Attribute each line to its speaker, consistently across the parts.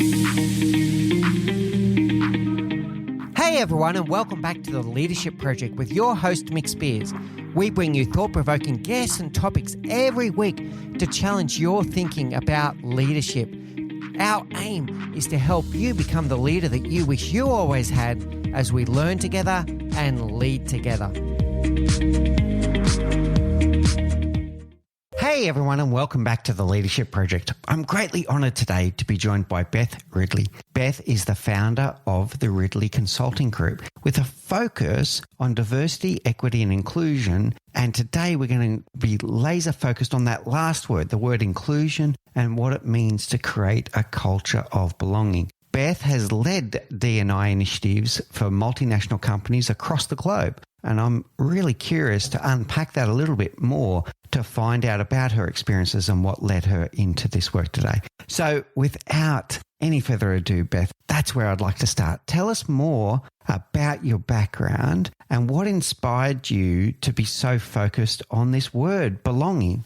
Speaker 1: Hey everyone, and welcome back to the Leadership Project with your host Mick Spears. We bring you thought-provoking guests and topics every week to challenge your thinking about leadership. Our aim is to help you become the leader that you wish you always had as we learn together and lead together. Hey everyone, and welcome back to the Leadership Project. I'm greatly honoured today to be joined by Beth Ridley. Beth is the founder of the Ridley Consulting Group with a focus on diversity, equity and inclusion. And today we're going to be laser focused on that last word, the word inclusion, and what it means to create a culture of belonging. Beth has led D&I initiatives for multinational companies across the globe. And I'm really curious to unpack that a little bit more to find out about her experiences and what led her into this work today. So without any further ado, Beth, that's where I'd like to start. Tell us more about your background and what inspired you to be so focused on this word, belonging.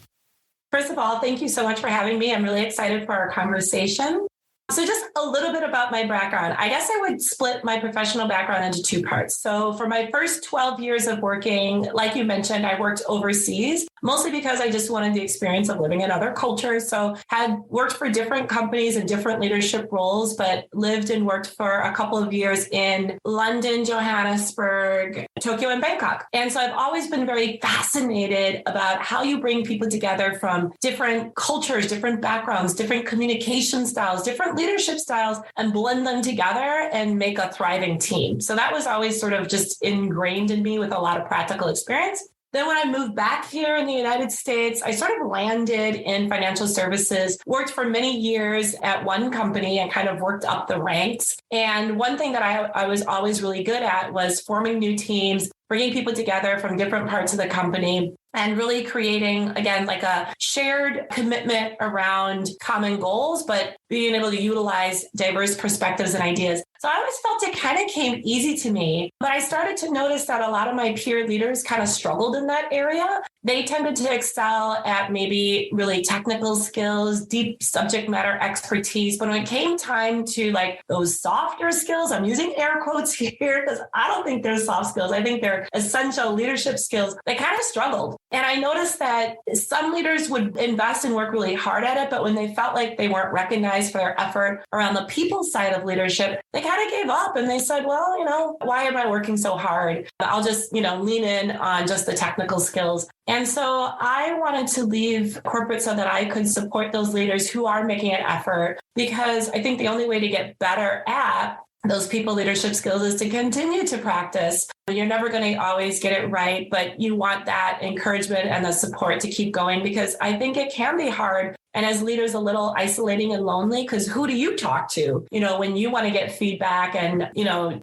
Speaker 2: First of all, thank you so much for having me. I'm really excited for our conversation. So just a little bit about my background. I guess I would split my professional background into two parts. So for my first 12 years of working, like you mentioned, I worked overseas, mostly because I just wanted the experience of living in other cultures. So had worked for different companies in different leadership roles, but lived and worked for a couple of years in London, Johannesburg, Tokyo, and Bangkok. And so I've always been very fascinated about how you bring people together from different cultures, different backgrounds, different communication styles, different leadership styles, and blend them together and make a thriving team. So that was always sort of just ingrained in me with a lot of practical experience. Then when I moved back here in the United States, I sort of landed in financial services, worked for many years at one company and kind of worked up the ranks. And one thing that I was always really good at was forming new teams, bringing people together from different parts of the company, and really creating, again, like a shared commitment around common goals, but being able to utilize diverse perspectives and ideas. So I always felt it kind of came easy to me, but I started to notice that a lot of my peer leaders kind of struggled in that area. They tended to excel at maybe really technical skills, deep subject matter expertise. But when it came time to like those softer skills, I'm using air quotes here because I don't think they're soft skills. I think they're essential leadership skills. They kind of struggled. And I noticed that some leaders would invest and work really hard at it, but when they felt like they weren't recognized for their effort around the people side of leadership, they kind of gave up and they said, well, why am I working so hard? I'll just, lean in on just the technical skills. And so I wanted to leave corporate so that I could support those leaders who are making an effort, because I think the only way to get better at those people leadership skills is to continue to practice. You're never going to always get it right, but you want that encouragement and the support to keep going, because I think it can be hard. And as leaders, a little isolating and lonely, because who do you talk to, when you want to get feedback and,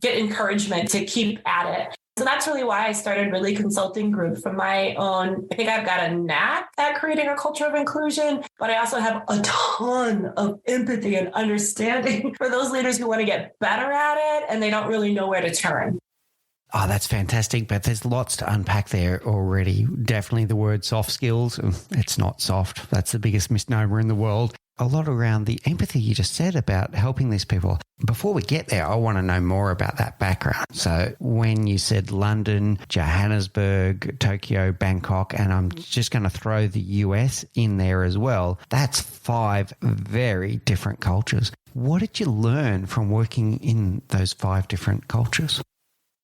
Speaker 2: get encouragement to keep at it. So that's really why I started Ridley Consulting Group from my own. I think I've got a knack at creating a culture of inclusion, but I also have a ton of empathy and understanding for those leaders who want to get better at it and they don't really know where to turn.
Speaker 1: Oh, that's fantastic, but there's lots to unpack there already. Definitely the word soft skills. It's not soft. That's the biggest misnomer in the world. A lot around the empathy you just said about helping these people. Before we get there, I want to know more about that background. So when you said London, Johannesburg, Tokyo, Bangkok, and I'm just going to throw the US in there as well, that's 5 very different cultures. What did you learn from working in those 5 different cultures?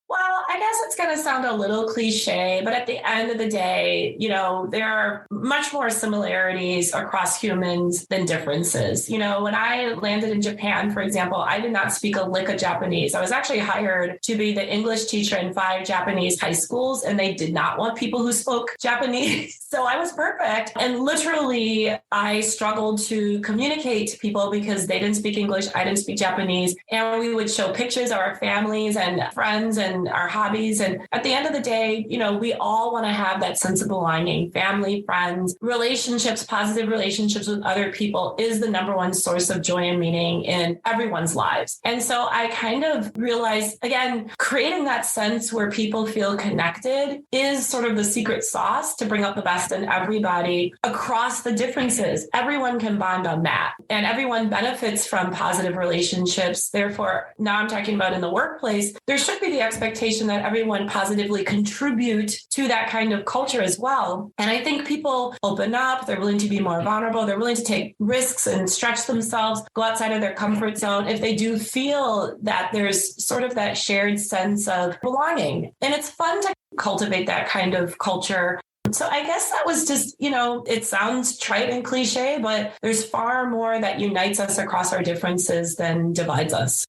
Speaker 2: Well, I guess it's going to sound a little cliche, but at the end of the day, there are much more similarities across humans than differences. When I landed in Japan, for example, I did not speak a lick of Japanese. I was actually hired to be the English teacher in 5 Japanese high schools, and they did not want people who spoke Japanese. So I was perfect. And literally, I struggled to communicate to people because they didn't speak English. I didn't speak Japanese. And we would show pictures of our families and friends and our hobbies. And at the end of the day, we all want to have that sense of belonging. Family, friends, relationships, positive relationships with other people is the number one source of joy and meaning in everyone's lives. And so I kind of realized, again, creating that sense where people feel connected is sort of the secret sauce to bring out the best in everybody across the differences. Everyone can bond on that, and everyone benefits from positive relationships. Therefore, now I'm talking about in the workplace, there should be the expectation that everyone positively contribute to that kind of culture as well. And I think people open up, they're willing to be more vulnerable, they're willing to take risks and stretch themselves, go outside of their comfort zone if they do feel that there's sort of that shared sense of belonging. And it's fun to cultivate that kind of culture. So I guess that was just, it sounds trite and cliche, but there's far more that unites us across our differences than divides us.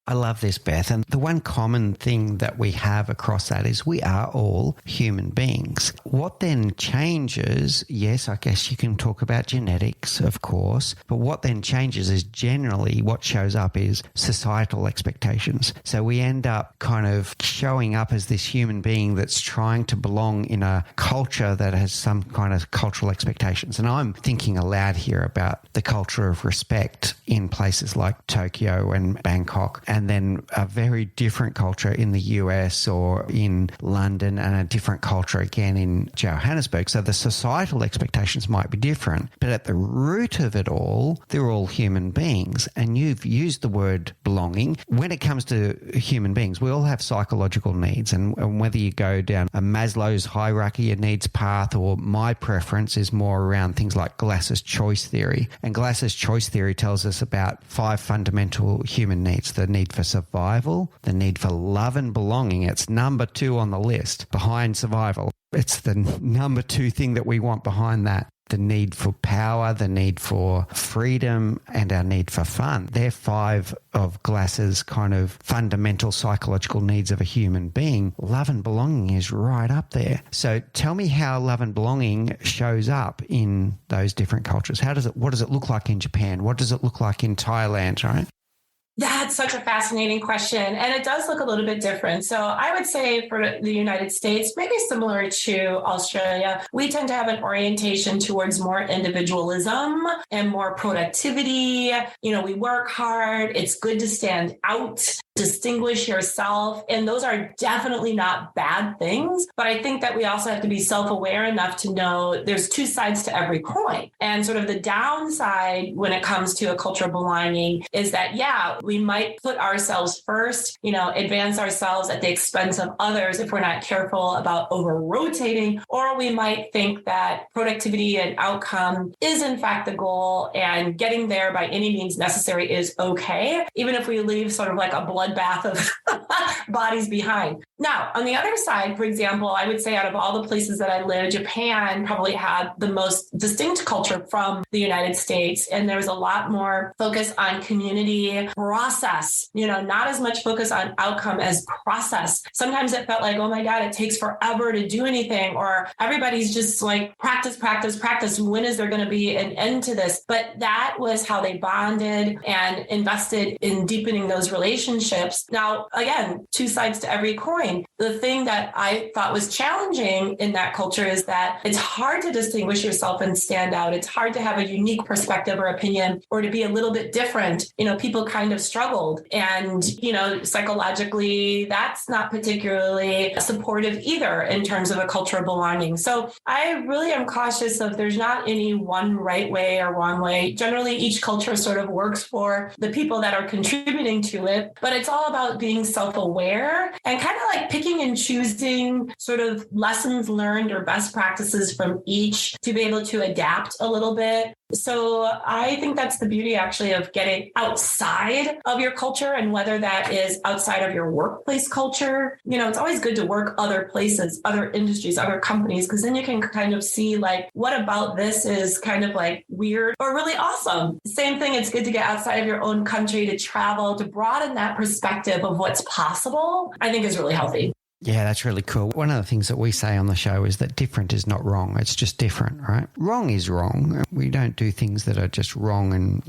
Speaker 1: I love this, Beth. And the one common thing that we have across that is we are all human beings. What then changes, yes, I guess you can talk about genetics, of course, but what then changes is generally what shows up is societal expectations. So we end up kind of showing up as this human being that's trying to belong in a culture that has some kind of cultural expectations. And I'm thinking aloud here about the culture of respect in places like Tokyo and Bangkok, and then a very different culture in the US or in London, and a different culture again in Johannesburg. So the societal expectations might be different, but at the root of it all, they're all human beings. And you've used the word belonging. When it comes to human beings, we all have psychological needs. And whether you go down a Maslow's hierarchy of needs path, or my preference is more around things like Glass's choice theory. And Glass's choice theory tells us about 5 fundamental human needs: the need for survival, the need for love and belonging. It's number 2 on the list behind survival. It's the number 2 thing that we want behind that. The need for power, the need for freedom, and our need for fun. They're 5 of Glass's kind of fundamental psychological needs of a human being. Love and belonging is right up there. So tell me how love and belonging shows up in those different cultures. What does it look like in Japan? What does it look like in Thailand, right?
Speaker 2: That's such a fascinating question. And it does look a little bit different. So I would say for the United States, maybe similar to Australia, we tend to have an orientation towards more individualism and more productivity. We work hard. It's good to stand out, distinguish yourself. And those are definitely not bad things. But I think that we also have to be self-aware enough to know there's 2 sides to every coin. And sort of the downside when it comes to a cultural belonging is that, we might put ourselves first, advance ourselves at the expense of others if we're not careful about over-rotating, or we might think that productivity and outcome is in fact the goal, and getting there by any means necessary is okay, even if we leave sort of like a bloodbath of bodies behind. Now, on the other side, for example, I would say out of all the places that I lived, Japan probably had the most distinct culture from the United States. And there was a lot more focus on community process, not as much focus on outcome as process. Sometimes it felt like, oh my God, it takes forever to do anything, or everybody's just like practice, practice, practice. When is there going to be an end to this? But that was how they bonded and invested in deepening those relationships. Now, again, 2 sides to every coin. The thing that I thought was challenging in that culture is that it's hard to distinguish yourself and stand out. It's hard to have a unique perspective or opinion, or to be a little bit different. People kind of struggled. And, psychologically, that's not particularly supportive either in terms of a cultural belonging. So I really am cautious of there's not any one right way or wrong way. Generally, each culture sort of works for the people that are contributing to it, but it's all about being self-aware and kind of like picking and choosing sort of lessons learned or best practices from each to be able to adapt a little bit. So I think that's the beauty actually of getting outside of your culture, and whether that is outside of your workplace culture. It's always good to work other places, other industries, other companies, because then you can kind of see like, what about this is kind of like weird or really awesome. Same thing. It's good to get outside of your own country, to travel, to broaden that perspective of what's possible, I think is really healthy.
Speaker 1: Yeah, that's really cool. One of the things that we say on the show is that different is not wrong. It's just different, right? Wrong is wrong. We don't do things that are just wrong and,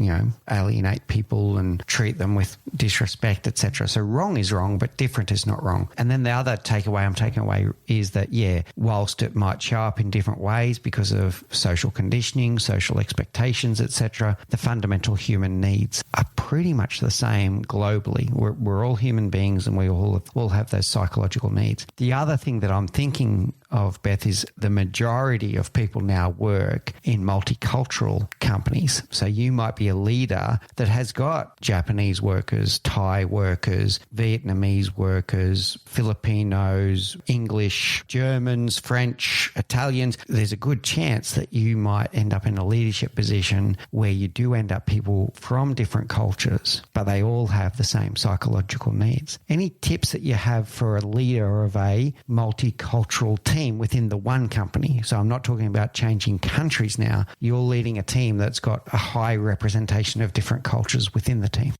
Speaker 1: alienate people and treat them with disrespect, etc. So wrong is wrong, but different is not wrong. And then the other takeaway I'm taking away is that, whilst it might show up in different ways because of social conditioning, social expectations, etc., the fundamental human needs are pretty much the same globally. We're all human beings and we all have those psychological needs. The other thing that I'm thinking of, Beth, is the majority of people now work in multicultural companies. So you might be a leader that has got Japanese workers, Thai workers, Vietnamese workers, Filipinos, English, Germans, French, Italians. There's a good chance that you might end up in a leadership position where you do end up people from different cultures, but they all have the same psychological needs. Any tips that you have for a leader of a multicultural team within the one company? So I'm not talking about changing countries now. You're leading a team that's got a high representation of different cultures within the team.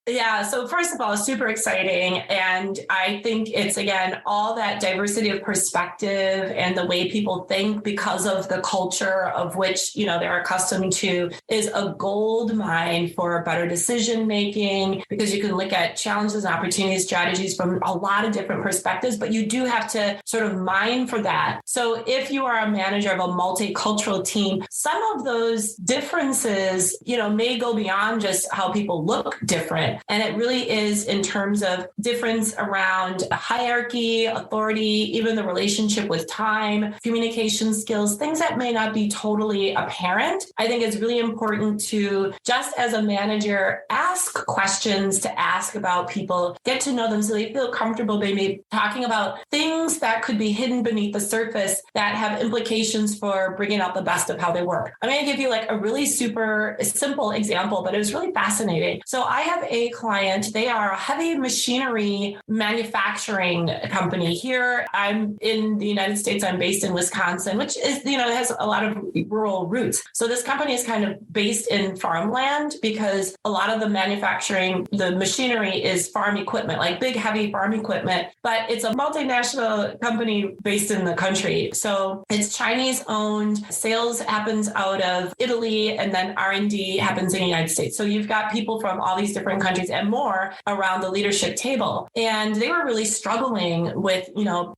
Speaker 2: Yeah. So first of all, super exciting. And I think it's, again, all that diversity of perspective and the way people think because of the culture of which, they're accustomed to is a gold mine for better decision making, because you can look at challenges and opportunities, strategies from a lot of different perspectives, but you do have to sort of mine for that. So if you are a manager of a multicultural team, some of those differences, may go beyond just how people look different. And it really is in terms of difference around hierarchy, authority, even the relationship with time, communication skills, things that may not be totally apparent. I think it's really important to, just as a manager, ask questions to ask about people, get to know them so they feel comfortable maybe talking about things that could be hidden beneath the surface that have implications for bringing out the best of how they work. I'm going to give you like a really super simple example, but it was really fascinating. So I have a client. They are a heavy machinery manufacturing company. Here, I'm in the United States. I'm based in Wisconsin, which is, has a lot of rural roots. So this company is kind of based in farmland because a lot of the manufacturing, the machinery is farm equipment, like big, heavy farm equipment, but it's a multinational company based in the country. So it's Chinese owned. Sales happens out of Italy, and then R&D happens in the United States. So you've got people from all these different countries and more around the leadership table. And they were really struggling with,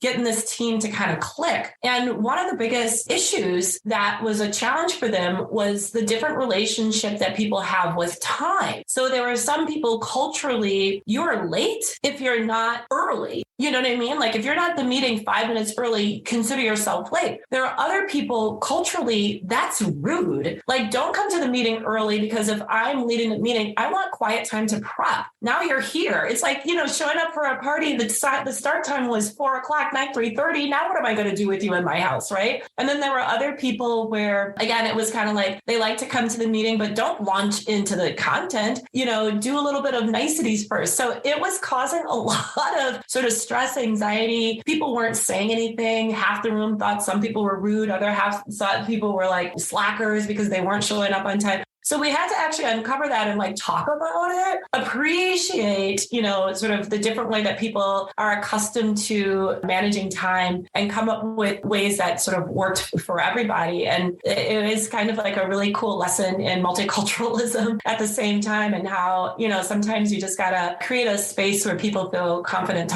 Speaker 2: getting this team to kind of click. And one of the biggest issues that was a challenge for them was the different relationship that people have with time. So there were some people culturally, you're late if you're not early. You know what I mean? Like if you're not at the meeting 5 minutes early, consider yourself late. There are other people culturally, that's rude. Like don't come to the meeting early because if I'm leading the meeting, I want quiet time to prep. Now you're here. It's like, showing up for a party, the start time was 4:00, not 3:30. Now what am I going to do with you in my house, right? And then there were other people where, again, it was kind of like they like to come to the meeting, but don't launch into the content, do a little bit of niceties first. So it was causing a lot of sort of stress, anxiety. People weren't saying anything. Half the room thought some people were rude. Other half thought people were like slackers because they weren't showing up on time. So we had to actually uncover that and like talk about it, appreciate, sort of the different way that people are accustomed to managing time and come up with ways that sort of worked for everybody. And it is kind of like a really cool lesson in multiculturalism at the same time, and how, sometimes you just got to create a space where people feel confident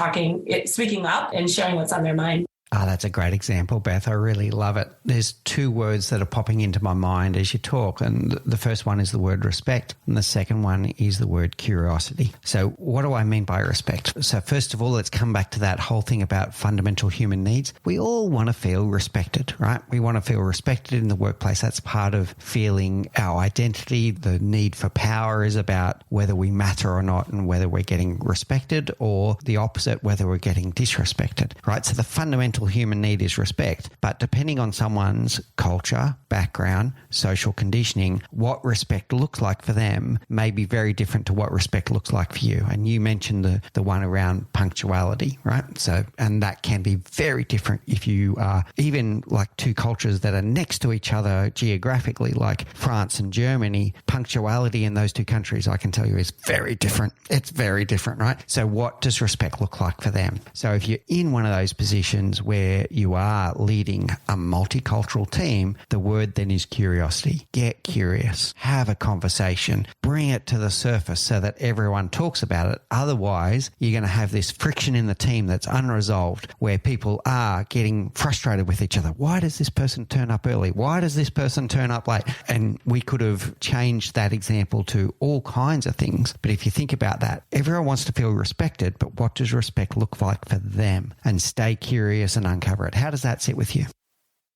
Speaker 2: speaking up and sharing what's on their mind.
Speaker 1: Oh, that's a great example, Beth. I really love it. There's two words that are popping into my mind as you talk. And the first one is the word respect. And the second one is the word curiosity. So what do I mean by respect? So first of all, let's come back to that whole thing about fundamental human needs. We all want to feel respected, right? We want to feel respected in the workplace. That's part of feeling our identity. The need for power is about whether we matter or not and whether we're getting respected, or the opposite, whether we're getting disrespected, right? So the fundamental fundamental human need is respect. But depending on someone's culture, background, social conditioning, what respect looks like for them may be very different to what respect looks like for you. And you mentioned the one around punctuality, right? So, and that can be very different if you are even like two cultures that are next to each other geographically, like France and Germany. Punctuality in those two countries, I can tell you, is very different. It's very different, right? So what does respect look like for them? So if you're in one of those positions where you are leading a multicultural team, the word then is curiosity. Get curious, have a conversation, bring it to the surface so that everyone talks about it. Otherwise, you're going to have this friction in the team that's unresolved where people are getting frustrated with each other. Why does this person turn up early? Why does this person turn up late? And we could have changed that example to all kinds of things. But if you think about that, everyone wants to feel respected, but what does respect look like for them? And stay curious and uncover it. How does that sit with you?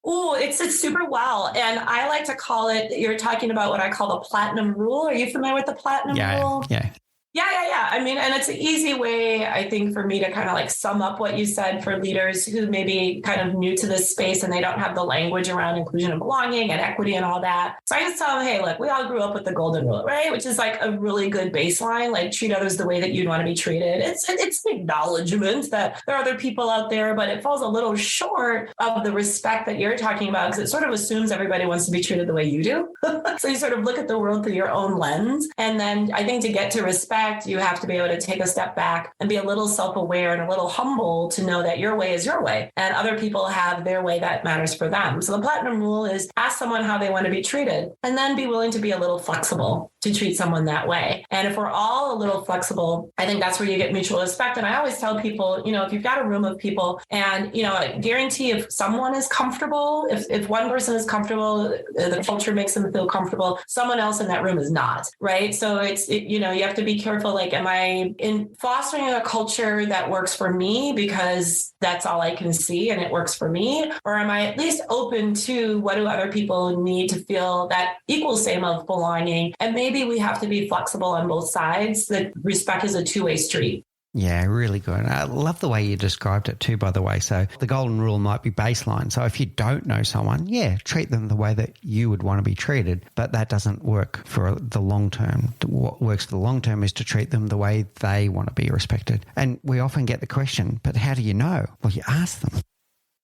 Speaker 2: Oh, it's super well. And I like to call it, you're talking about what I call the platinum rule. Are you familiar with the platinum rule?
Speaker 1: Yeah.
Speaker 2: Yeah. I mean, and it's an easy way, I think, for me to kind of like sum up what you said for leaders who may be kind of new to this space and they don't have the language around inclusion and belonging and equity and all that. So I just tell them, hey, look, we all grew up with the golden rule, right? Which is like a really good baseline, like treat others the way that you'd want to be treated. It's an acknowledgement that there are other people out there, but it falls a little short of the respect that you're talking about because it sort of assumes everybody wants to be treated the way you do. So you sort of look at the world through your own lens. And then I think to get to respect, you have to be able to take a step back and be a little self-aware and a little humble to know that your way is your way and other people have their way that matters for them. So the platinum rule is ask someone how they want to be treated and then be willing to be a little flexible to treat someone that way. And if we're all a little flexible, I think that's where you get mutual respect. And I always tell people, if you've got a room of people and, I guarantee if someone is comfortable, if one person is comfortable, the culture makes them feel comfortable, someone else in that room is not, right? So you have to be careful. Like, am I in fostering a culture that works for me because that's all I can see and it works for me? Or am I at least open to what do other people need to feel that equal same of belonging? And maybe we have to be flexible on both sides. That respect is a two-way street.
Speaker 1: Yeah, really good. I love the way you described it too, by the way. So the golden rule might be baseline. So if you don't know someone, treat them the way that you would want to be treated. But that doesn't work for the long term. What works for the long term is to treat them the way they want to be respected. And we often get the question, but how do you know? Well, you ask them.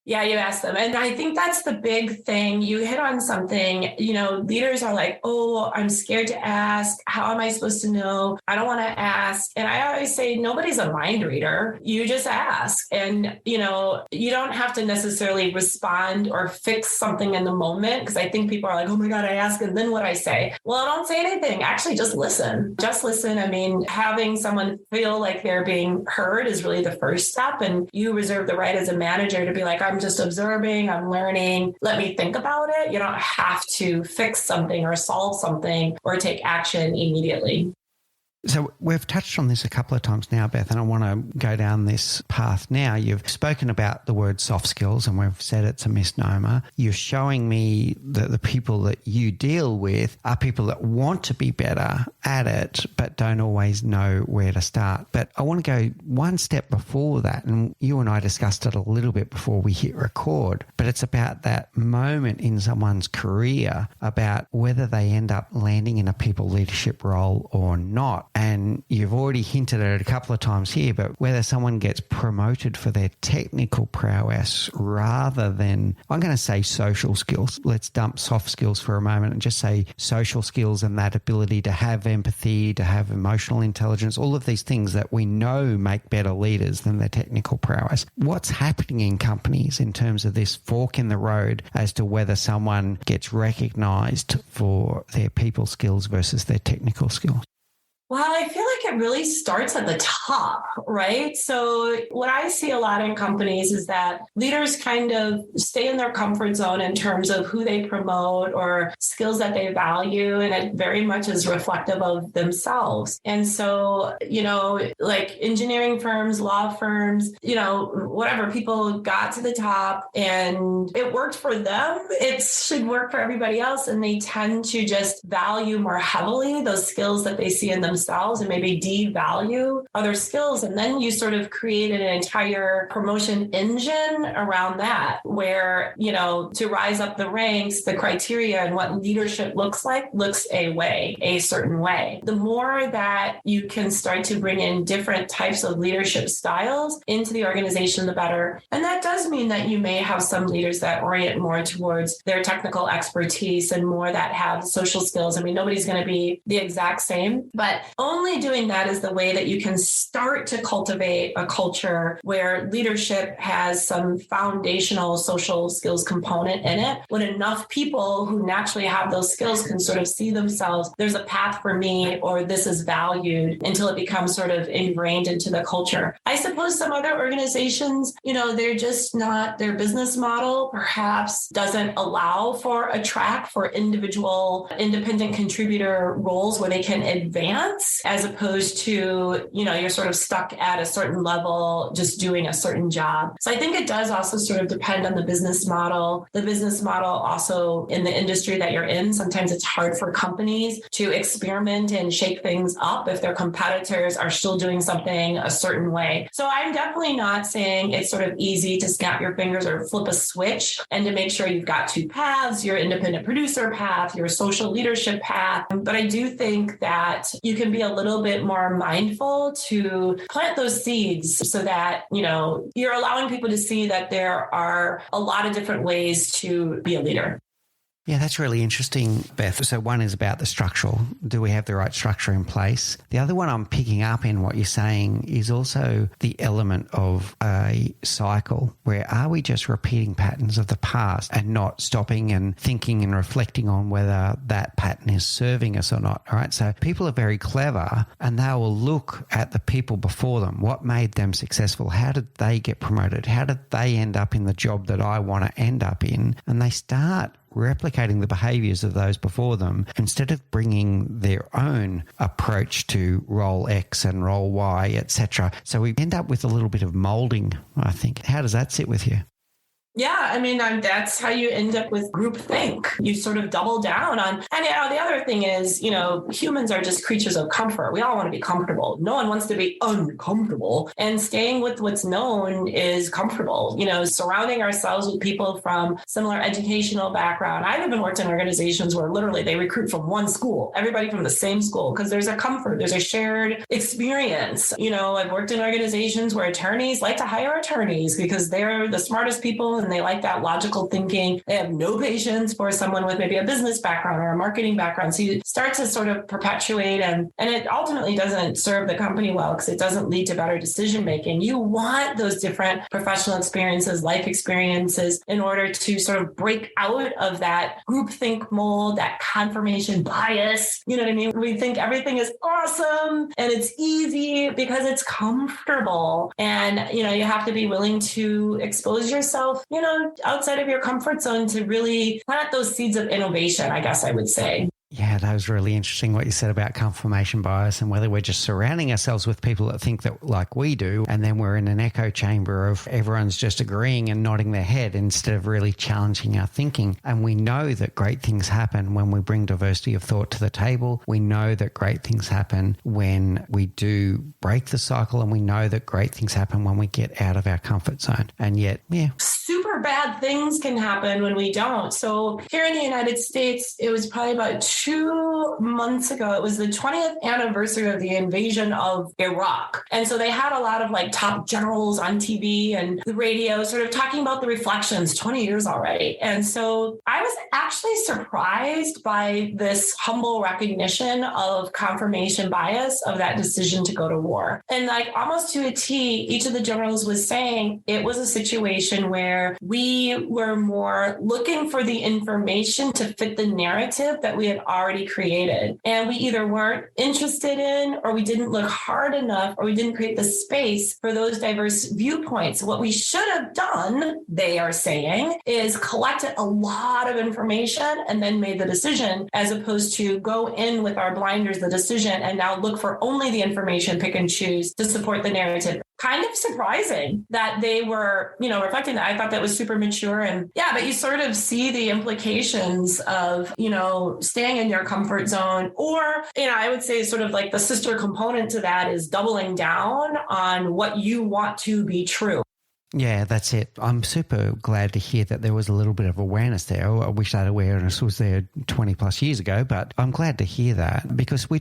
Speaker 2: Yeah, you ask them. And I think that's the big thing. You hit on something, leaders are like, oh, I'm scared to ask. How am I supposed to know? I don't want to ask. And I always say, nobody's a mind reader. You just ask. And, you don't have to necessarily respond or fix something in the moment. Because I think people are like, oh my God, I ask. And then what I say? Well, don't say anything. Actually, just listen. Just listen. I mean, having someone feel like they're being heard is really the first step. And you reserve the right as a manager to be like, I'm just observing, I'm learning. Let me think about it. You don't have to fix something or solve something or take action immediately.
Speaker 1: So we've touched on this a couple of times now, Beth, and I want to go down this path now. You've spoken about the word soft skills and we've said it's a misnomer. You're showing me that the people that you deal with are people that want to be better at it, but don't always know where to start. But I want to go one step before that. And you and I discussed it a little bit before we hit record, but it's about that moment in someone's career about whether they end up landing in a people leadership role or not. And you've already hinted at it a couple of times here, but whether someone gets promoted for their technical prowess rather than, I'm going to say social skills. Let's dump soft skills for a moment and just say social skills and that ability to have empathy, to have emotional intelligence, all of these things that we know make better leaders than their technical prowess. What's happening in companies in terms of this fork in the road as to whether someone gets recognized for their people skills versus their technical skills?
Speaker 2: Well, I feel like it really starts at the top, right? So what I see a lot in companies is that leaders kind of stay in their comfort zone in terms of who they promote or skills that they value. And it very much is reflective of themselves. And so, like engineering firms, law firms, whatever, people got to the top and it worked for them. It should work for everybody else. And they tend to just value more heavily those skills that they see in themselves themselves and maybe devalue other skills. And then you sort of created an entire promotion engine around that, where, to rise up the ranks, the criteria and what leadership looks like looks a certain way. The more that you can start to bring in different types of leadership styles into the organization, the better. And that does mean that you may have some leaders that orient more towards their technical expertise and more that have social skills. I mean, nobody's going to be the exact same, but only doing that is the way that you can start to cultivate a culture where leadership has some foundational social skills component in it. When enough people who naturally have those skills can sort of see themselves, there's a path for me, or this is valued, until it becomes sort of ingrained into the culture. I suppose some other organizations, they're just not, their business model perhaps doesn't allow for a track for individual independent contributor roles where they can advance, as opposed to, you're sort of stuck at a certain level just doing a certain job. So I think it does also sort of depend on the business model. The business model also in the industry that you're in, sometimes it's hard for companies to experiment and shake things up if their competitors are still doing something a certain way. So I'm definitely not saying it's sort of easy to snap your fingers or flip a switch and to make sure you've got two paths, your independent producer path, your social leadership path. But I do think that you can be a little bit more mindful to plant those seeds so that, you're allowing people to see that there are a lot of different ways to be a leader.
Speaker 1: Yeah, that's really interesting, Beth. So one is about the structural. Do we have the right structure in place? The other one I'm picking up in what you're saying is also the element of a cycle, where are we just repeating patterns of the past and not stopping and thinking and reflecting on whether that pattern is serving us or not? All right. So people are very clever and they will look at the people before them. What made them successful? How did they get promoted? How did they end up in the job that I want to end up in? And they start replicating the behaviors of those before them instead of bringing their own approach to role X and role Y, etc. So we end up with a little bit of molding, I think. How does that sit with you?
Speaker 2: Yeah, I mean, that's how you end up with groupthink. You sort of double down on, and the other thing is, humans are just creatures of comfort. We all want to be comfortable. No one wants to be uncomfortable, and staying with what's known is comfortable. Surrounding ourselves with people from similar educational background. I've even worked in organizations where literally they recruit from one school, everybody from the same school, because there's a comfort, there's a shared experience. I've worked in organizations where attorneys like to hire attorneys because they're the smartest people and they like that logical thinking. They have no patience for someone with maybe a business background or a marketing background. So you start to sort of perpetuate, and it ultimately doesn't serve the company well because it doesn't lead to better decision making. You want those different professional experiences, life experiences, in order to sort of break out of that groupthink mold, that confirmation bias. You know what I mean? We think everything is awesome and it's easy because it's comfortable. And, you have to be willing to expose yourself outside of your comfort zone to really plant those seeds of innovation, I guess I would say.
Speaker 1: Yeah, that was really interesting what you said about confirmation bias and whether we're just surrounding ourselves with people that think that like we do, and then we're in an echo chamber of everyone's just agreeing and nodding their head instead of really challenging our thinking. And we know that great things happen when we bring diversity of thought to the table. We know that great things happen when we do break the cycle, and we know that great things happen when we get out of our comfort zone. And yet,
Speaker 2: super bad things can happen when we don't. So here in the United States, it was probably about 2 months ago. It was the 20th anniversary of the invasion of Iraq. And so they had a lot of top generals on TV and the radio sort of talking about the reflections, 20 years already. And so I was actually surprised by this humble recognition of confirmation bias of that decision to go to war. And almost to a T, each of the generals was saying it was a situation where we were more looking for the information to fit the narrative that we had already created. And we either weren't interested in, or we didn't look hard enough, or we didn't create the space for those diverse viewpoints. What we should have done, they are saying, is collected a lot of information and then made the decision, as opposed to go in with our blinders, the decision, and now look for only the information, pick and choose to support the narrative. kind of surprising that they were, reflecting that. I thought that was super mature. And yeah, but you sort of see the implications of, staying in your comfort zone, or, I would say sort of like the sister component to that is doubling down on what you want to be true.
Speaker 1: Yeah, that's it. I'm super glad to hear that there was a little bit of awareness there. I wish that awareness was there 20 plus years ago, but I'm glad to hear that, because we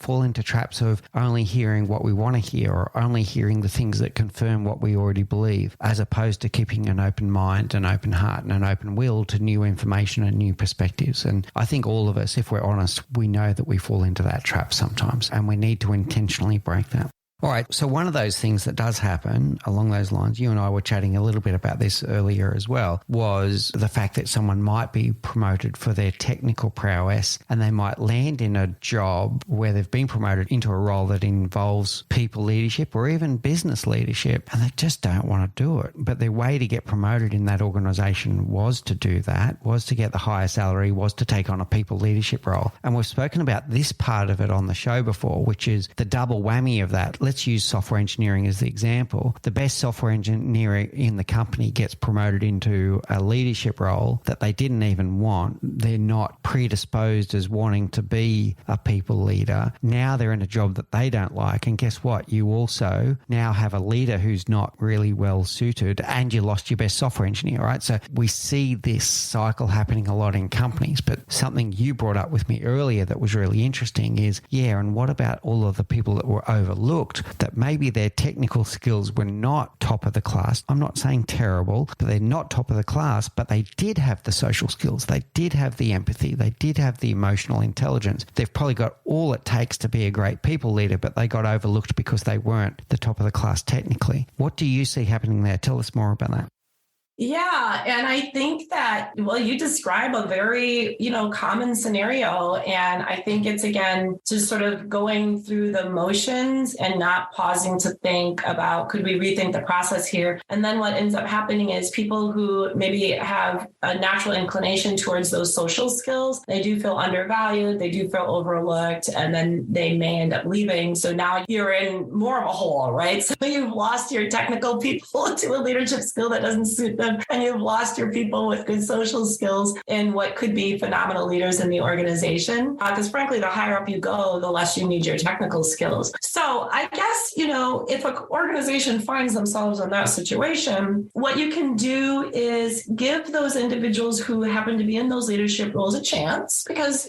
Speaker 1: fall into traps of only hearing what we want to hear, or only hearing the things that confirm what we already believe, as opposed to keeping an open mind, an open heart, and an open will to new information and new perspectives. And I think all of us, if we're honest, we know that we fall into that trap sometimes, and we need to intentionally break that. All right. So one of those things that does happen along those lines, you and I were chatting a little bit about this earlier as well, was the fact that someone might be promoted for their technical prowess, and they might land in a job where they've been promoted into a role that involves people leadership or even business leadership, and they just don't want to do it. But their way to get promoted in that organization was to do that, was to get the higher salary, was to take on a people leadership role. And we've spoken about this part of it on the show before, which is the double whammy of that. Let's use software engineering as the example. The best software engineer in the company gets promoted into a leadership role that they didn't even want. They're not predisposed as wanting to be a people leader. Now they're in a job that they don't like. And guess what? You also now have a leader who's not really well suited, and you lost your best software engineer, right? So we see this cycle happening a lot in companies. But something you brought up with me earlier that was really interesting is, and what about all of the people that were overlooked, that maybe their technical skills were not top of the class? I'm not saying terrible, but they're not top of the class, but they did have the social skills. They did have the empathy. They did have the emotional intelligence. They've probably got all it takes to be a great people leader, but they got overlooked because they weren't the top of the class technically. What do you see happening there? Tell us more about that.
Speaker 2: Yeah. And I think that, you describe a very, common scenario. And I think it's, again, just sort of going through the motions and not pausing to think about, could we rethink the process here? And then what ends up happening is people who maybe have a natural inclination towards those social skills, they do feel undervalued, they do feel overlooked, and then they may end up leaving. So now you're in more of a hole, right? So you've lost your technical people to a leadership skill that doesn't suit them, and you've lost your people with good social skills in what could be phenomenal leaders in the organization. Because frankly, the higher up you go, the less you need your technical skills. So I guess, if an organization finds themselves in that situation, what you can do is give those individuals who happen to be in those leadership roles a chance, because,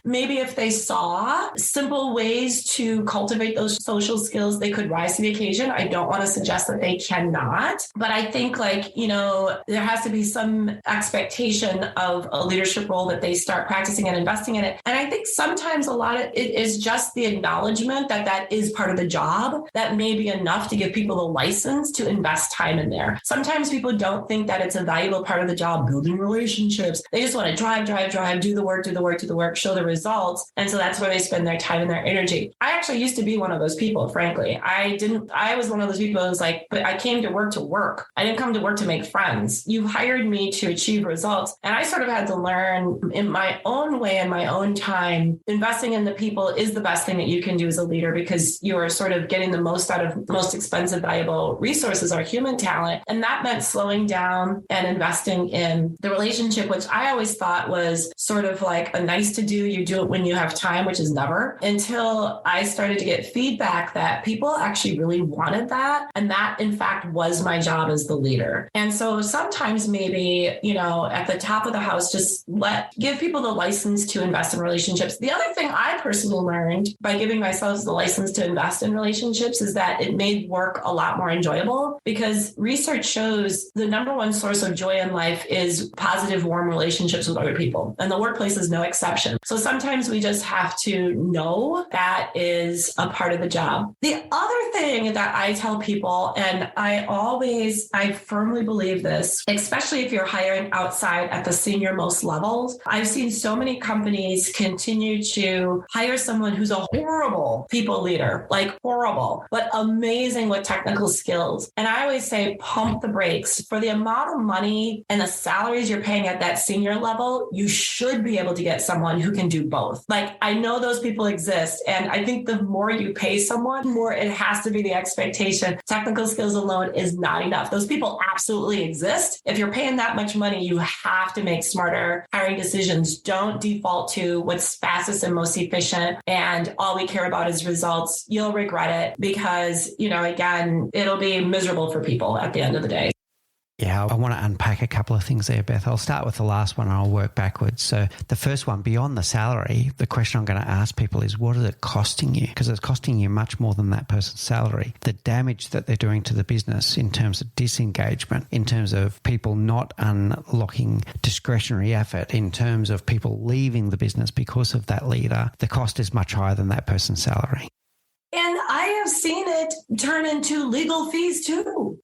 Speaker 2: maybe if they saw simple ways to cultivate those social skills, they could rise to the occasion. I don't want to suggest that they cannot, but I think there has to be some expectation of a leadership role that they start practicing and investing in it. And I think sometimes a lot of it is just the acknowledgement that that is part of the job that may be enough to give people the license to invest time in there. Sometimes people don't think that it's a valuable part of the job, building relationships. They just want to drive, do the work, show the results. And so that's where they spend their time and their energy. I actually used to be one of those people, frankly. I was one of those people who was like, but I came to work. I didn't come to work to make friends. You hired me to achieve results. And I sort of had to learn in my own way, in my own time, investing in the people is the best thing that you can do as a leader, because you're sort of getting the most out of most expensive, valuable resources, our human talent. And that meant slowing down and investing in the relationship, which I always thought was sort of like a nice to do. You do it when you have time, which is never, until I started to get feedback that people actually really wanted that. And that, in fact, was my job as the leader. And so sometimes maybe, at the top of the house, just give people the license to invest in relationships. The other thing I personally learned by giving myself the license to invest in relationships is that it made work a lot more enjoyable, because research shows the number one source of joy in life is positive, warm relationships with other people. And the workplace is no exception. So sometimes we just have to know that is a part of the job. The other thing that I tell people, and I firmly believe this, especially if you're hiring outside at the senior most levels. I've seen so many companies continue to hire someone who's a horrible people leader, like horrible, but amazing with technical skills. And I always say, pump the brakes. For the amount of money and the salaries you're paying at that senior level, you should be able to get someone who can do both. Like, I know those people exist. And I think the more you pay someone, more it has to be the expectation. Technical skills alone is not enough. Those people absolutely exist. If you're paying that much money, you have to make smarter hiring decisions. Don't default to what's fastest and most efficient. And all we care about is results. You'll regret it because, again, it'll be miserable for people at the end of the day.
Speaker 1: Yeah, I want to unpack a couple of things there, Beth. I'll start with the last one and I'll work backwards. So the first one, beyond the salary, the question I'm going to ask people is, what is it costing you? Because it's costing you much more than that person's salary. The damage that they're doing to the business in terms of disengagement, in terms of people not unlocking discretionary effort, in terms of people leaving the business because of that leader, the cost is much higher than that person's salary.
Speaker 2: And I have seen it turn into legal fees too.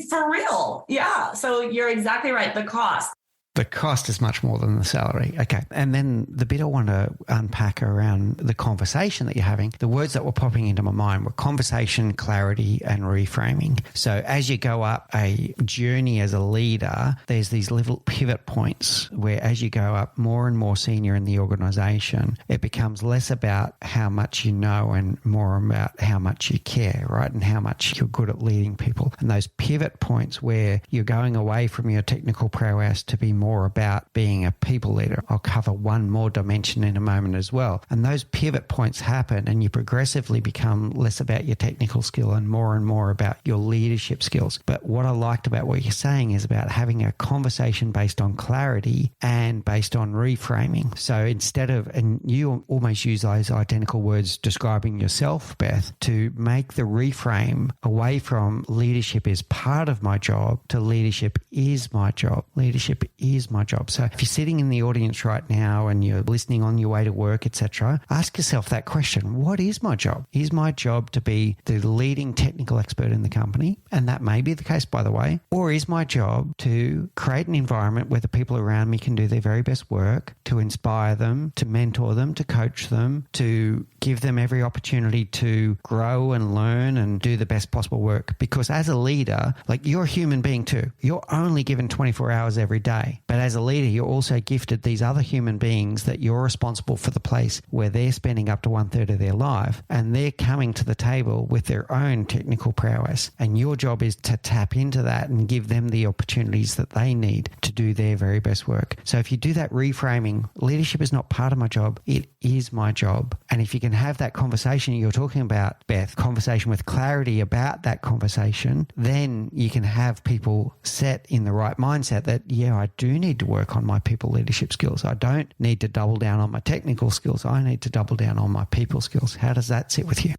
Speaker 2: For real. Yeah. So you're exactly right. The cost.
Speaker 1: The cost is much more than the salary. Okay. And then the bit I want to unpack around the conversation that you're having, the words that were popping into my mind were conversation, clarity, and reframing. So as you go up a journey as a leader, there's these little pivot points where as you go up more and more senior in the organization, it becomes less about how much you know and more about how much you care, right? And how much you're good at leading people. And those pivot points where you're going away from your technical prowess to be more about being a people leader. I'll cover one more dimension in a moment as well. And those pivot points happen and you progressively become less about your technical skill and more about your leadership skills. But what I liked about what you're saying is about having a conversation based on clarity and based on reframing. So instead of, and you almost use those identical words describing yourself, Beth, to make the reframe away from leadership is part of my job to leadership is my job. Leadership is my job. So if you're sitting in the audience right now and you're listening on your way to work, etc., ask yourself that question. What is my job? Is my job to be the leading technical expert in the company? And that may be the case, by the way. Or is my job to create an environment where the people around me can do their very best work, to inspire them, to mentor them, to coach them, to give them every opportunity to grow and learn and do the best possible work? Because as a leader, like, you're a human being too. You're only given 24 hours every day. But as a leader, you're also gifted these other human beings that you're responsible for the place where they're spending up to 1/3 of their life, and they're coming to the table with their own technical prowess. And your job is to tap into that and give them the opportunities that they need to do their very best work. So if you do that reframing, leadership is not part of my job, it is my job. And if you can have that conversation you're talking about, Beth, conversation with clarity about that conversation, then you can have people set in the right mindset that, yeah, I do need to work on my people leadership skills. I don't need to double down on my technical skills. I need to double down on my people skills. How does that sit with you?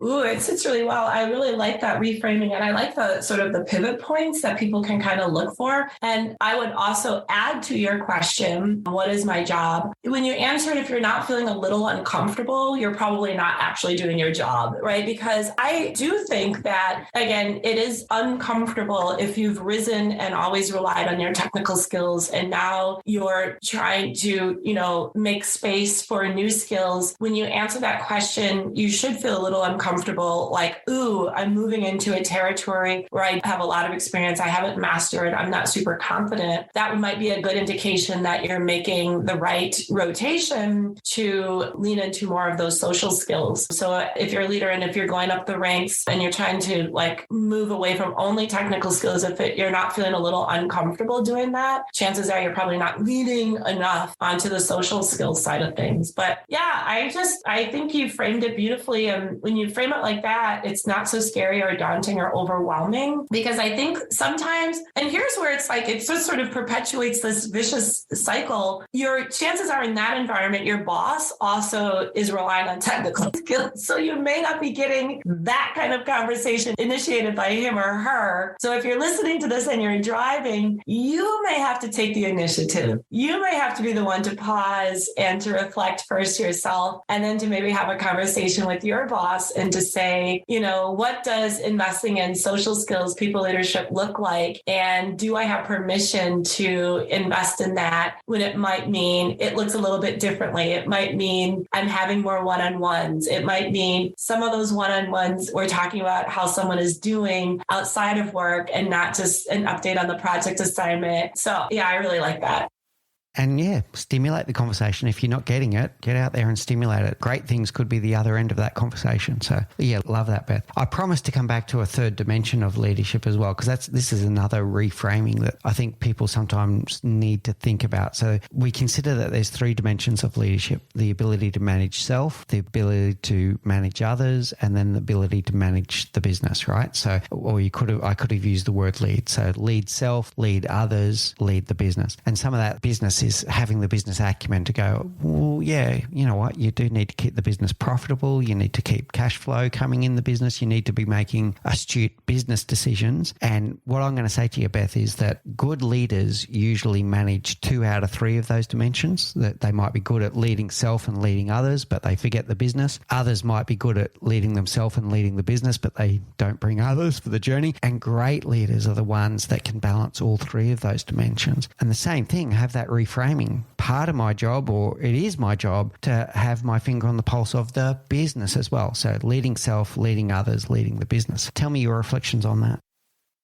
Speaker 2: Ooh, it sits really well. I really like that reframing, and I like the sort of the pivot points that people can kind of look for. And I would also add to your question, what is my job? When you answer it, if you're not feeling a little uncomfortable, you're probably not actually doing your job, right? Because I do think that, again, it is uncomfortable if you've risen and always relied on your technical skills, and now you're trying to, make space for new skills. When you answer that question, you should feel a little uncomfortable, like, ooh, I'm moving into a territory where I have a lot of experience. I haven't mastered. I'm not super confident. That might be a good indication that you're making the right rotation to lean into more of those social skills. So if you're a leader and if you're going up the ranks and you're trying to move away from only technical skills, if you're not feeling a little uncomfortable doing that, chances are you're probably not leaning enough onto the social skills side of things. But yeah, I think you framed it beautifully. And when you frame it like that, it's not so scary or daunting or overwhelming, because I think sometimes, and here's where it's like, it just sort of perpetuates this vicious cycle. Your chances are in that environment, your boss also is relying on technical skills. So you may not be getting that kind of conversation initiated by him or her. So if you're listening to this and you're driving, you may have to take the initiative. You may have to be the one to pause and to reflect first yourself, and then to maybe have a conversation with your boss and and to say, what does investing in social skills, people leadership look like? And do I have permission to invest in that when it might mean it looks a little bit differently? It might mean I'm having more one-on-ones. It might mean some of those one-on-ones we're talking about how someone is doing outside of work and not just an update on the project assignment. So yeah, I really like that.
Speaker 1: And yeah, stimulate the conversation. If you're not getting it, get out there and stimulate it. Great things could be the other end of that conversation. So yeah, love that, Beth. I promise to come back to a third dimension of leadership as well, because this is another reframing that I think people sometimes need to think about. So we consider that there's three dimensions of leadership: the ability to manage self, the ability to manage others, and then the ability to manage the business, right? So, or I could have used the word lead. So lead self, lead others, lead the business. And some of that business is having the business acumen to go, well, yeah, you know what? You do need to keep the business profitable. You need to keep cash flow coming in the business. You need to be making astute business decisions. And what I'm going to say to you, Beth, is that good leaders usually manage 2 out of 3 of those dimensions. That they might be good at leading self and leading others, but they forget the business. Others might be good at leading themselves and leading the business, but they don't bring others for the journey. And great leaders are the ones that can balance all 3 of those dimensions. And the same thing, have that reframing. Part of my job, or it is my job, to have my finger on the pulse of the business as well. So leading self, leading others, leading the business. Tell me your reflections on that.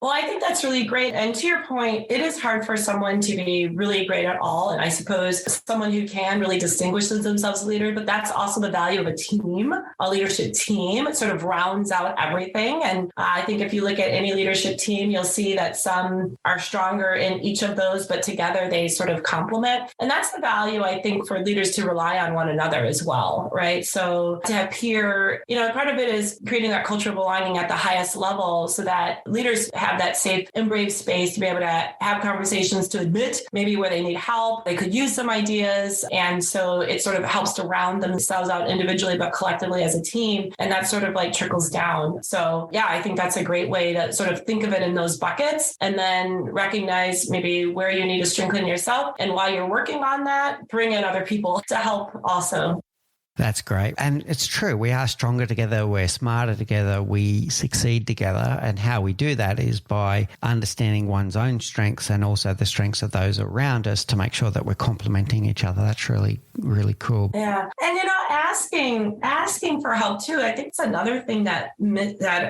Speaker 2: Well, I think that's really great. And to your point, it is hard for someone to be really great at all. And I suppose someone who can really distinguish themselves as a leader, but that's also the value of a team, a leadership team. It sort of rounds out everything. And I think if you look at any leadership team, you'll see that some are stronger in each of those, but together they sort of complement. And that's the value, I think, for leaders to rely on one another as well, right? So to have peer, part of it is creating that culture of belonging at the highest level so that leaders have that safe and brave space to be able to have conversations, to admit maybe where they need help. They could use some ideas. And so it sort of helps to round themselves out individually, but collectively as a team. And that sort of like trickles down. So yeah, I think that's a great way to sort of think of it in those buckets and then recognize maybe where you need to strengthen yourself. And while you're working on that, bring in other people to help also.
Speaker 1: That's great. And it's true. We are stronger together. We're smarter together. We succeed together. And how we do that is by understanding one's own strengths and also the strengths of those around us to make sure that we're complementing each other. That's really, really cool.
Speaker 2: Yeah. And, asking for help too. I think it's another thing that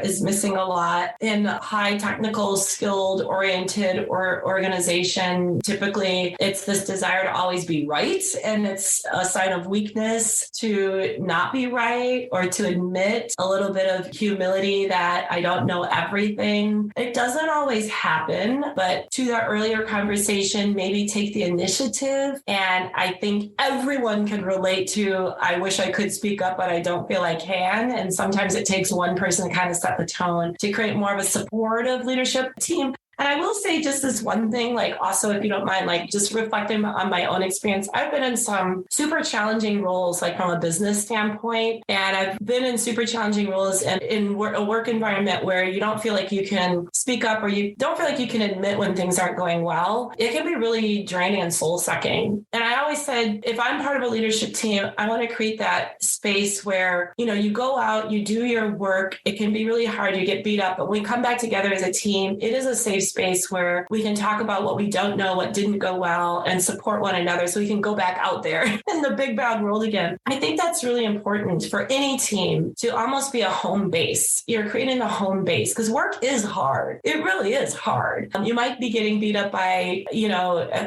Speaker 2: is missing a lot in high technical, skilled oriented organization. Typically, it's this desire to always be right. And it's a sign of weakness to not be right or to admit a little bit of humility that I don't know everything. It doesn't always happen, but to the earlier conversation, maybe take the initiative. And I think everyone can relate to, I wish I could speak up, but I don't feel I can. And sometimes it takes one person to kind of set the tone to create more of a supportive leadership team. And I will say just this one thing, also, if you don't mind, just reflecting on my own experience, I've been in some super challenging roles, from a business standpoint. And I've been in super challenging roles and in a work environment where you don't feel like you can speak up or you don't feel like you can admit when things aren't going well. It can be really draining and soul sucking. And I always said, if I'm part of a leadership team, I want to create that space where, you go out, you do your work. It can be really hard. You get beat up, but when we come back together as a team, it is a safe space where we can talk about what we don't know, what didn't go well, and support one another so we can go back out there in the big bad world again. I think that's really important for any team to almost be a home base. You're creating a home base because work is hard. It really is hard. You might be getting beat up by,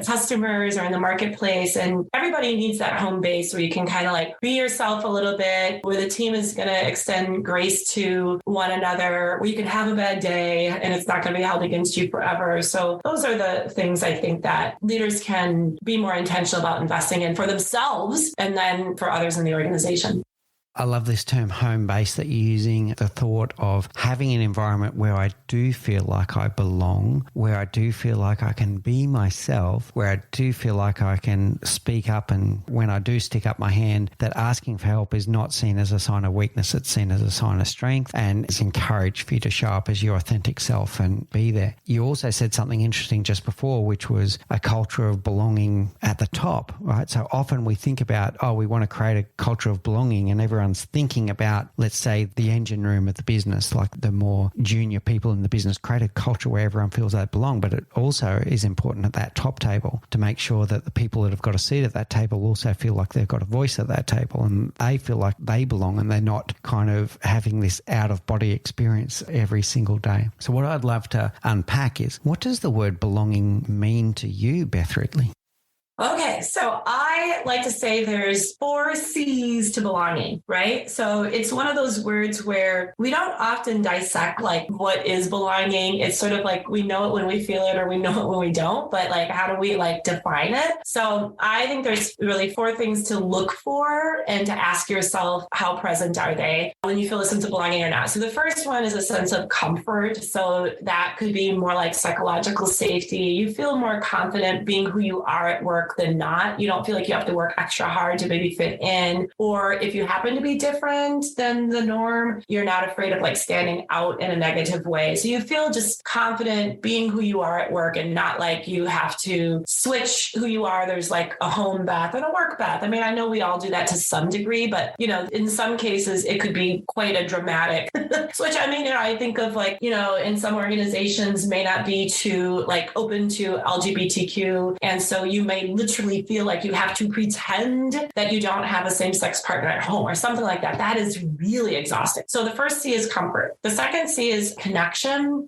Speaker 2: customers or in the marketplace, and everybody needs that home base where you can kind of be yourself a little bit, where the team is going to extend grace to one another, where you can have a bad day and it's not going to be held against you forever. So those are the things I think that leaders can be more intentional about investing in for themselves and then for others in the organization.
Speaker 1: I love this term home base that you're using, the thought of having an environment where I do feel like I belong, where I do feel like I can be myself, where I do feel like I can speak up, and when I do stick up my hand, that asking for help is not seen as a sign of weakness, it's seen as a sign of strength, and it's encouraged for you to show up as your authentic self and be there. You also said something interesting just before, which was a culture of belonging at the top, right? So often we think about, we want to create a culture of belonging and everyone everyone's thinking about, let's say, the engine room of the business, like the more junior people in the business, create a culture where everyone feels they belong. But it also is important at that top table to make sure that the people that have got a seat at that table also feel like they've got a voice at that table and they feel like they belong and they're not kind of having this out-of-body experience every single day. So what I'd love to unpack is, what does the word belonging mean to you, Beth Ridley?
Speaker 2: Okay, so I like to say there's 4 C's to belonging, right? So it's one of those words where we don't often dissect like what is belonging. It's sort of like we know it when we feel it or we know it when we don't, but like how do we like define it? So I think there's really 4 things to look for and to ask yourself, how present are they when you feel a sense of belonging or not? So the first one is a sense of comfort. So that could be more like psychological safety. You feel more confident being who you are at work than not. You don't feel like you have to work extra hard to maybe fit in. Or if you happen to be different than the norm, you're not afraid of like standing out in a negative way. So you feel just confident being who you are at work and not like you have to switch who you are. There's like a home Beth and a work Beth. I mean, I know we all do that to some degree, but in some cases it could be quite a dramatic switch. I mean, I think of like, in some organizations may not be too like open to LGBTQ. And so you may literally feel like you have to pretend that you don't have a same-sex partner at home or something like that. That is really exhausting. So the first C is comfort. The second C is connection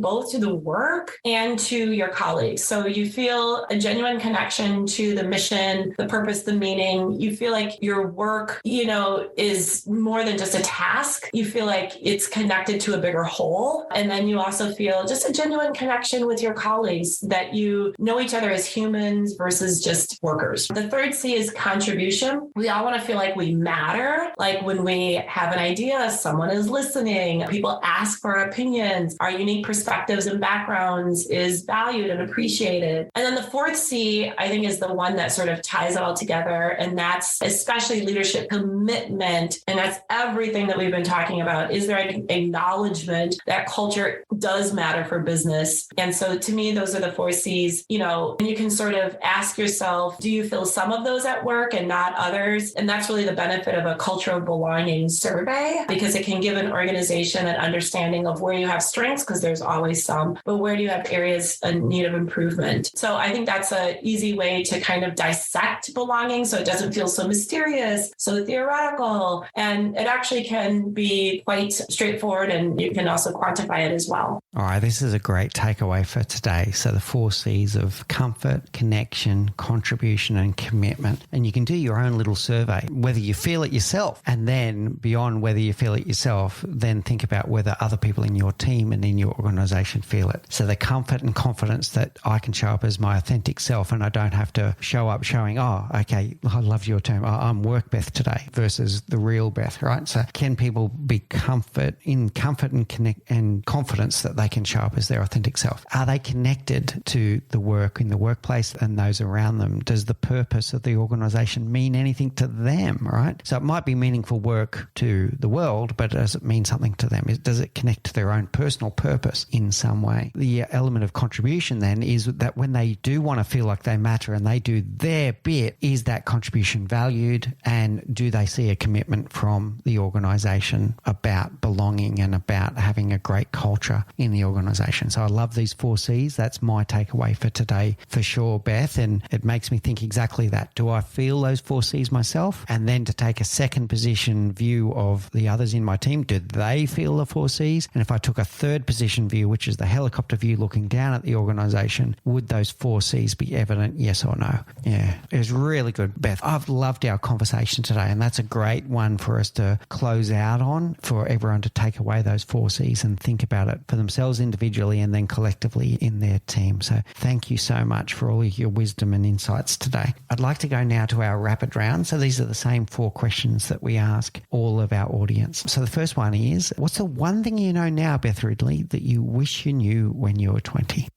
Speaker 2: both to the work and to your colleagues. So you feel a genuine connection to the mission, the purpose, the meaning. You feel like your work, is more than just a task. You feel like it's connected to a bigger whole. And then you also feel just a genuine connection with your colleagues, that you know each other as humans versus just workers. The third C is contribution. We all want to feel like we matter. Like when we have an idea, someone is listening, people ask for our opinions, our unique perspectives and backgrounds is valued and appreciated. And then the fourth C, I think, is the one that sort of ties it all together. And that's especially leadership commitment. And that's everything that we've been talking about. Is there an acknowledgement that culture does matter for business? And so to me, those are the 4 C's, and you can sort of ask yourself, do you feel some of those at work and not others? And that's really the benefit of a cultural belonging survey, because it can give an organization an understanding of where you have strengths, because there's always some, but where do you have areas in need of improvement? So I think that's an easy way to kind of dissect belonging so it doesn't feel so mysterious, so theoretical, and it actually can be quite straightforward, and you can also quantify it as well.
Speaker 1: All right, this is a great takeaway for today. So the 4 C's of comfort, connection, contribution, and commitment. And you can do your own little survey, whether you feel it yourself, and then beyond whether you feel it yourself, then think about whether other people in your team and in your organization feel it. So the comfort and confidence that I can show up as my authentic self, and I don't have to show up showing, oh, okay, I love your term, I'm work Beth today versus the real Beth, right? So can people be comfort and connect and confidence that they can show up as their authentic self? Are they connected to the work in the workplace and those around them? Does the purpose of the organization mean anything to them, right? So it might be meaningful work to the world, but does it mean something to them? Does it connect to their own personal purpose in some way? The element of contribution then is that when they do want to feel like they matter and they do their bit, is that contribution valued, and do they see a commitment from the organization about belonging and about having a great culture in the organization? So I love these 4 C's. That's my takeaway for today for sure, Beth. And it makes me think exactly that. Do I feel those 4 C's myself? And then to take a second position view of the others in my team, do they feel the 4 C's? And if I took a third position view, which is the helicopter view looking down at the organization, would those 4 C's be evident, yes or no? Yeah, it was really good, Beth. I've loved our conversation today, and that's a great one for us to close out on, for everyone to take away those 4 C's and think about it for themselves individually and then collectively in their team. So thank you so much for all of your wisdom and insights today. I'd like to go now to our rapid round. So these are the same 4 questions that we ask all of our audience. So the first one is, what's the one thing you know now, Beth Ridley, that you wish you knew when you were 20?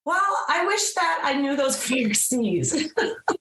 Speaker 2: Well, I wish that I knew those 4 C's.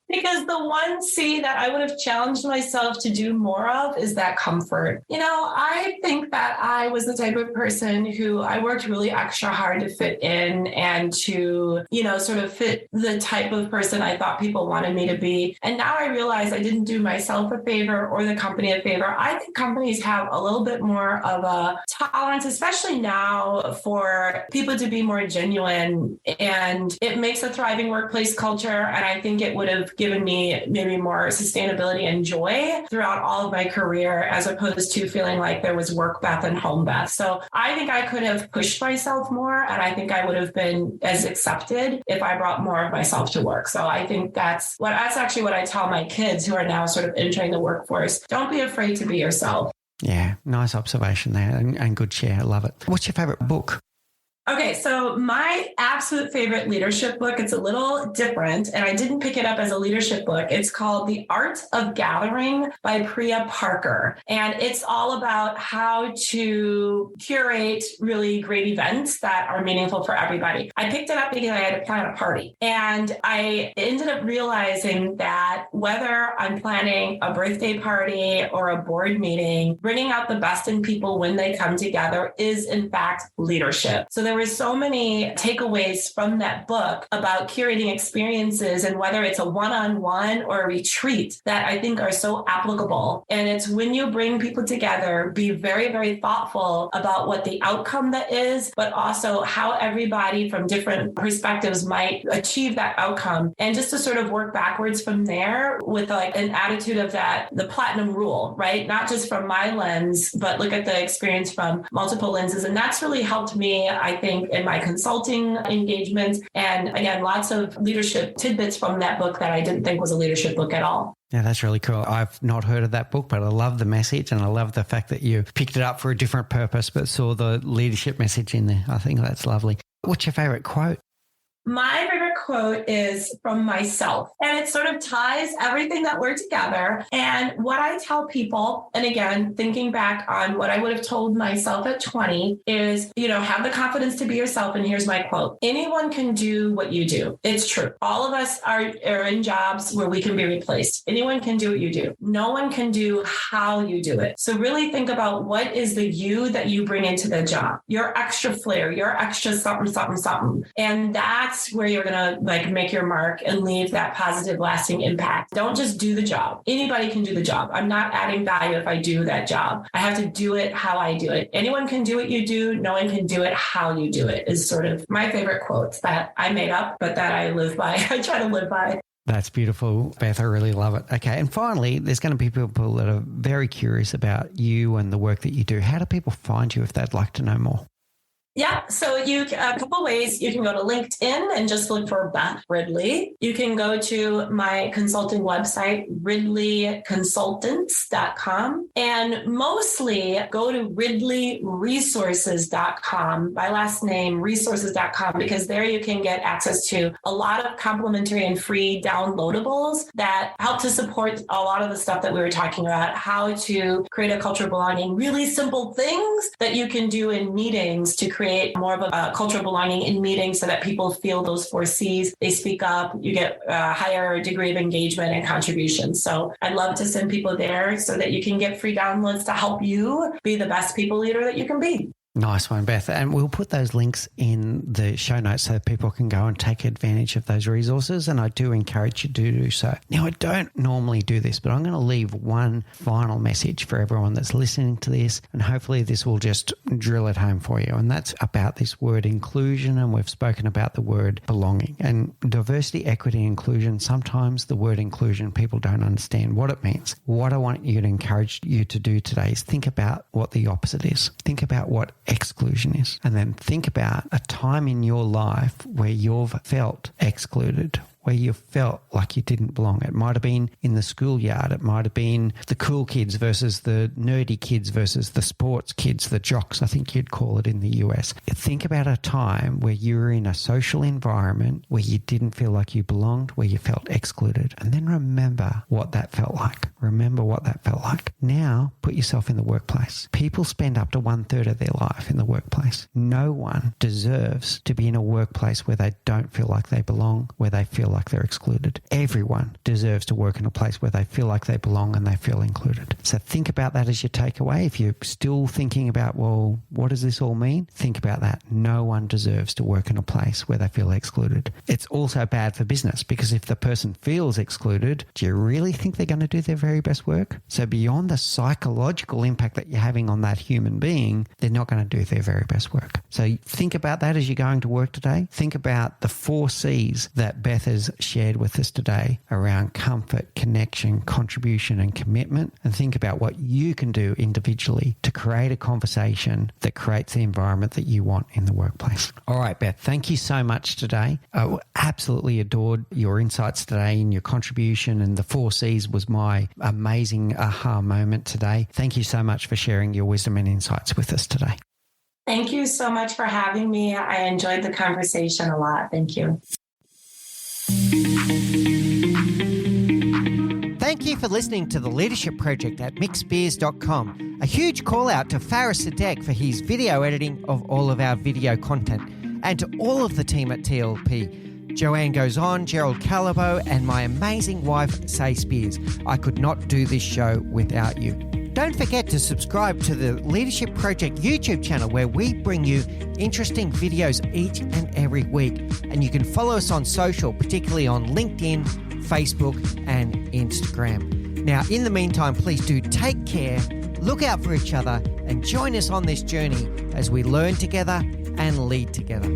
Speaker 2: Because the one C that I would have challenged myself to do more of is that comfort. I think that I was the type of person who I worked really extra hard to fit in and to, sort of fit the type of person I thought people wanted me to be. And now I realize I didn't do myself a favor or the company a favor. I think companies have a little bit more of a tolerance, especially now, for people to be more genuine. And it makes a thriving workplace culture. And I think it would have given me maybe more sustainability and joy throughout all of my career, as opposed to feeling like there was work Beth and home Beth. So I think I could have pushed myself more, and I think I would have been as accepted if I brought more of myself to work. So I think that's actually what I tell my kids who are now sort of entering the workforce. Don't be afraid to be yourself.
Speaker 1: Yeah, nice observation there and good share. I love it. What's your favorite book?
Speaker 2: Okay, so my absolute favorite leadership book, it's a little different, and I didn't pick it up as a leadership book. It's called The Art of Gathering by Priya Parker. And it's all about how to curate really great events that are meaningful for everybody. I picked it up because I had to plan a party. And I ended up realizing that whether I'm planning a birthday party or a board meeting, bringing out the best in people when they come together is in fact leadership. So there were so many takeaways from that book about curating experiences, and whether it's a one-on-one or a retreat, that I think are so applicable. And it's when you bring people together, be very, very thoughtful about what the outcome that is, but also how everybody from different perspectives might achieve that outcome. And just to sort of work backwards from there with like an attitude of that, the platinum rule, right? Not just from my lens, but look at the experience from multiple lenses. And that's really helped me, I think, in my consulting engagements. And again, lots of leadership tidbits from that book that I didn't think was a leadership book at all.
Speaker 1: Yeah, that's really cool. I've not heard of that book, but I love the message, and I love the fact that you picked it up for a different purpose, but saw the leadership message in there. I think that's lovely. What's your favorite quote?
Speaker 2: My favorite quote is from myself, and it sort of ties everything that we're together. And what I tell people, and again, thinking back on what I would have told myself at 20 is, have the confidence to be yourself. And here's my quote: anyone can do what you do. It's true. All of us are in jobs where we can be replaced. Anyone can do what you do. No one can do how you do it. So really think about what is the you that you bring into the job, your extra flair, your extra something, something, something. And that's where you're going to make your mark and leave that positive, lasting impact. Don't just do the job. Anybody can do the job. I'm not adding value if I do that job. I have to do it how I do it. Anyone can do what you do. No one can do it how you do it, is sort of my favorite quotes that I made up, but that I live by. I try to live by.
Speaker 1: That's beautiful, Beth. I really love it. Okay. And finally, there's going to be people that are very curious about you and the work that you do. How do people find you if they'd like to know more?
Speaker 2: Yeah, so a couple ways. You can go to LinkedIn and just look for Beth Ridley. You can go to my consulting website, ridleyconsultants.com, and mostly go to ridleyresources.com, my last name, resources.com, because there you can get access to a lot of complimentary and free downloadables that help to support a lot of the stuff that we were talking about, how to create a culture of belonging, really simple things that you can do in meetings to create more of a culture of belonging in meetings so that people feel those 4 C's. They speak up, you get a higher degree of engagement and contribution. So I'd love to send people there so that you can get free downloads to help you be the best people leader that you can be.
Speaker 1: Nice one, Beth. And we'll put those links in the show notes so people can go and take advantage of those resources. And I do encourage you to do so. Now, I don't normally do this, but I'm going to leave one final message for everyone that's listening to this. And hopefully this will just drill it home for you. And that's about this word inclusion. And we've spoken about the word belonging and diversity, equity, inclusion. Sometimes the word inclusion, people don't understand what it means. What I want you to encourage you to do today is think about what the opposite is. Think about what exclusion is. And then think about a time in your life where you've felt excluded, where you felt like you didn't belong. It might have been in the schoolyard. It might have been the cool kids versus the nerdy kids versus the sports kids, the jocks, I think you'd call it in the US. Think about a time where you were in a social environment where you didn't feel like you belonged, where you felt excluded. And then remember what that felt like. Remember what that felt like. Now, put yourself in the workplace. People spend up to 1/3 of their life in the workplace. No one deserves to be in a workplace where they don't feel like they belong, where they feel feel like they're excluded. Everyone deserves to work in a place where they feel like they belong and they feel included. So think about that as your takeaway. If you're still thinking about, well, what does this all mean? Think about that. No one deserves to work in a place where they feel excluded. It's also bad for business because if the person feels excluded, do you really think they're going to do their very best work? So beyond the psychological impact that you're having on that human being, they're not going to do their very best work. So think about that as you're going to work today. Think about the 4 C's that Beth has shared with us today around comfort, connection, contribution, and commitment. And think about what you can do individually to create a conversation that creates the environment that you want in the workplace. All right, Beth, thank you so much today. I absolutely adored your insights today and your contribution, and the 4 C's was my amazing aha moment today. Thank you so much for sharing your wisdom and insights with us today.
Speaker 2: Thank you so much for having me. I enjoyed the conversation a lot. Thank you.
Speaker 1: Thank you for listening to The Leadership Project at mixbeers.com. A huge call out to Faris Sadek for his video editing of all of our video content, and to all of the team at TLP. Joanne Goes On, Gerald Calabo, and my amazing wife, Say Spears. I could not do this show without you. Don't forget to subscribe to the Leadership Project YouTube channel where we bring you interesting videos each and every week. And you can follow us on social, particularly on LinkedIn, Facebook, and Instagram. Now, in the meantime, please do take care, look out for each other, and join us on this journey as we learn together and lead together.